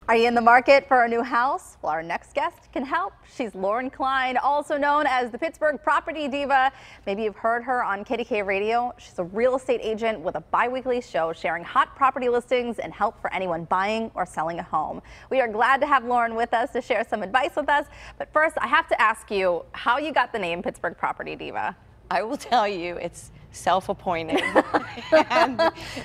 Are you in the market for a new house? Well, our next guest can help. She's Lauren Klein, also known as the Pittsburgh Property Diva. Maybe you've heard her on KDK Radio. She's a real estate agent with a bi-weekly show sharing hot property listings and help for anyone buying or selling a home. We are glad to have Lauren with us to share some advice with us. But first, I have to ask you how you got the name Pittsburgh Property Diva. I will tell you, it's self-appointed. And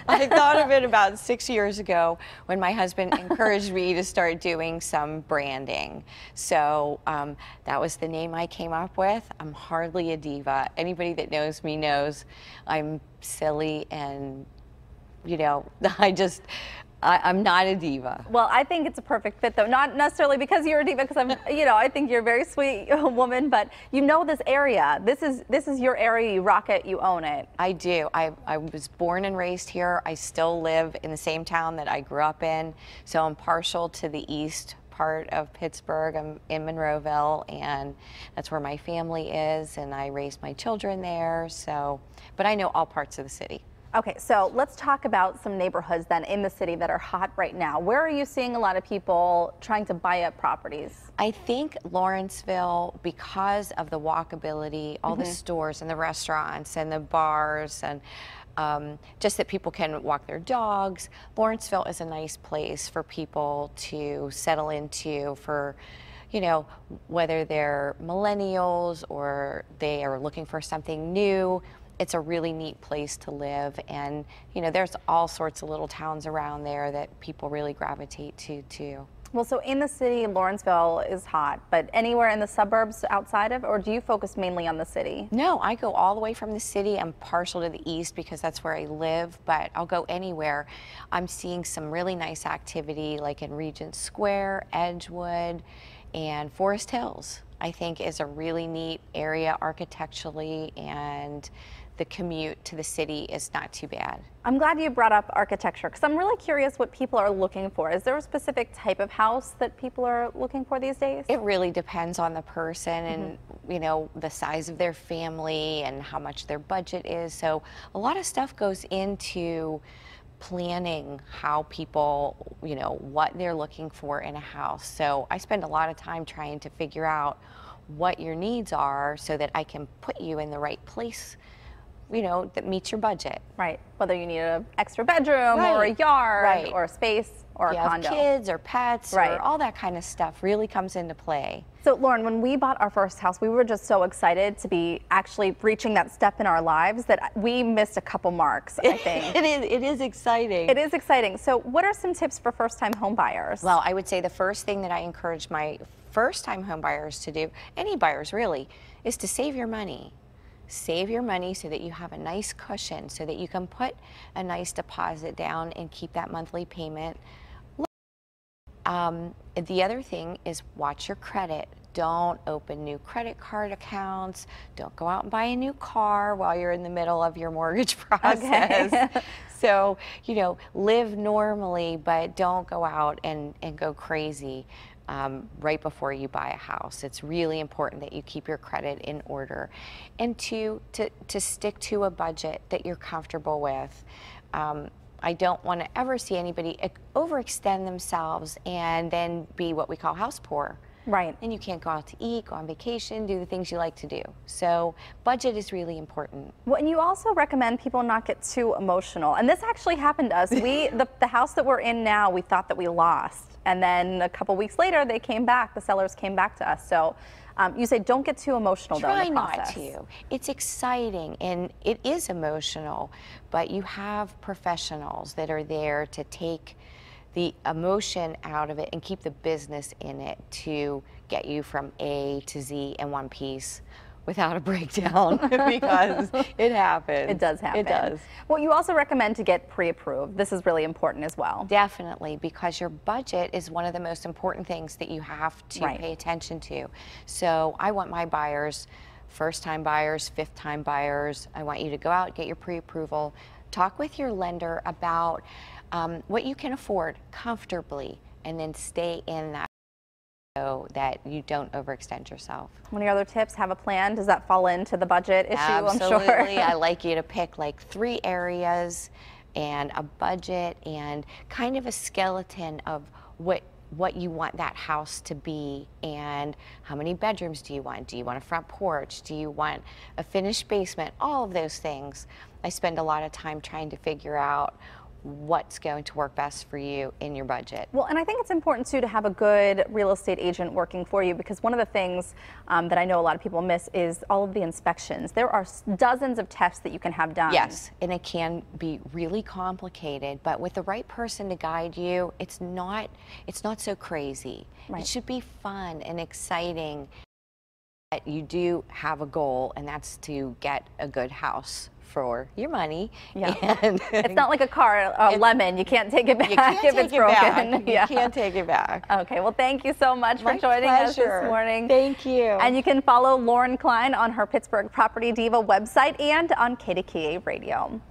I thought of it about 6 years ago when my husband encouraged me to start doing some branding. So that was the name I came up with. I'm hardly a diva. Anybody that knows me knows I'm silly and, you know, I'm not a diva. Well, I think it's a perfect fit, though. Not necessarily because you're a diva, because I think you're a very sweet woman, but you know this area. This is your area. You rock it. You own it. I do. I was born and raised here. I still live in the same town that I grew up in, so I'm partial to the east part of Pittsburgh. I'm in Monroeville, and that's where my family is, and I raised my children there. So, but I know all parts of the city. Okay, so let's talk about some neighborhoods then in the city that are hot right now. Where are you seeing a lot of people trying to buy up properties? I think Lawrenceville, because of the walkability, all the stores and the restaurants and the bars, and just that people can walk their dogs. Lawrenceville is a nice place for people to settle into for, you know, whether they're millennials or they are looking for something new. It's a really neat place to live, and you know, there's all sorts of little towns around there that people really gravitate to too. Well, so in the city, Lawrenceville is hot, but anywhere in the suburbs outside of, or do you focus mainly on the city? No, I go all the way from the city. I'm partial to the east because that's where I live, but I'll go anywhere. I'm seeing some really nice activity like in Regent Square, Edgewood, and Forest Hills. I think is a really neat area architecturally, and the commute to the city is not too bad. I'm glad you brought up architecture because I'm really curious what people are looking for. Is there a specific type of house that people are looking for these days? It really depends on the person and you know, the size of their family and how much their budget is. So a lot of stuff goes into planning how people, you know, what they're looking for in a house. So I spend a lot of time trying to figure out what your needs are so that I can put you in the right place, you know, that meets your budget. Right. Whether you need an extra bedroom or a yard or a space or a condo. Kids or pets or all that kind of stuff really comes into play. So Lauren, when we bought our first house, we were just so excited to be actually reaching that step in our lives that we missed a couple marks, I think. It is exciting. It is exciting. So what are some tips for first-time home buyers? Well, I would say the first thing that I encourage my first-time home buyers to do, any buyers really, is to save your money. Save your money so that you have a nice cushion, so that you can put a nice deposit down and keep that monthly payment. The other thing is watch your credit. Don't open new credit card accounts. Don't go out and buy a new car while you're in the middle of your mortgage process. Okay. So, you know, live normally, but don't go out and go crazy right before you buy a house. It's really important that you keep your credit in order, and to stick to a budget that you're comfortable with. I don't want to ever see anybody overextend themselves and then be what we call house poor. Right. And you can't go out to eat, go on vacation, do the things you like to do. So budget is really important. Well, and you also recommend people not get too emotional. And this actually happened to us. The house that we're in now, we thought that we lost. And then a couple weeks later, they came back. The sellers came back to us. So you say don't get too emotional though in the process. Try not to. It's exciting and it is emotional, but you have professionals that are there to take the emotion out of it and keep the business in it to get you from A to Z in one piece without a breakdown, because it happens. It does happen. It does. Well, you also recommend to get pre-approved. This is really important as well. Definitely, because your budget is one of the most important things that you have to pay attention to. So I want my buyers, first-time buyers, fifth-time buyers, I want you to go out, get your pre-approval, talk with your lender about what you can afford comfortably, and then stay in that so that you don't overextend yourself. One of your other tips, have a plan. Does that fall into the budget issue? Absolutely. I'm sure. I like you to pick like 3 areas and a budget and kind of a skeleton of what what you want that house to be and how many bedrooms do you want? Do you want a front porch? Do you want a finished basement? All of those things. I spend a lot of time trying to figure out what's going to work best for you in your budget. Well, and I think it's important too to have a good real estate agent working for you, because one of the things that I know a lot of people miss is all of the inspections. There are dozens of tests that you can have done. Yes, and it can be really complicated, but with the right person to guide you, it's not so crazy. Right. It should be fun and exciting. You do have a goal, and that's to get a good house for your money. Yeah. And it's not like a car, a lemon. You can't take it back if it's broken. Back. You can't take it back. Okay, well, thank you so much for joining us this morning. Thank you. And you can follow Lauren Klein on her Pittsburgh Property Diva website and on KDKA Radio.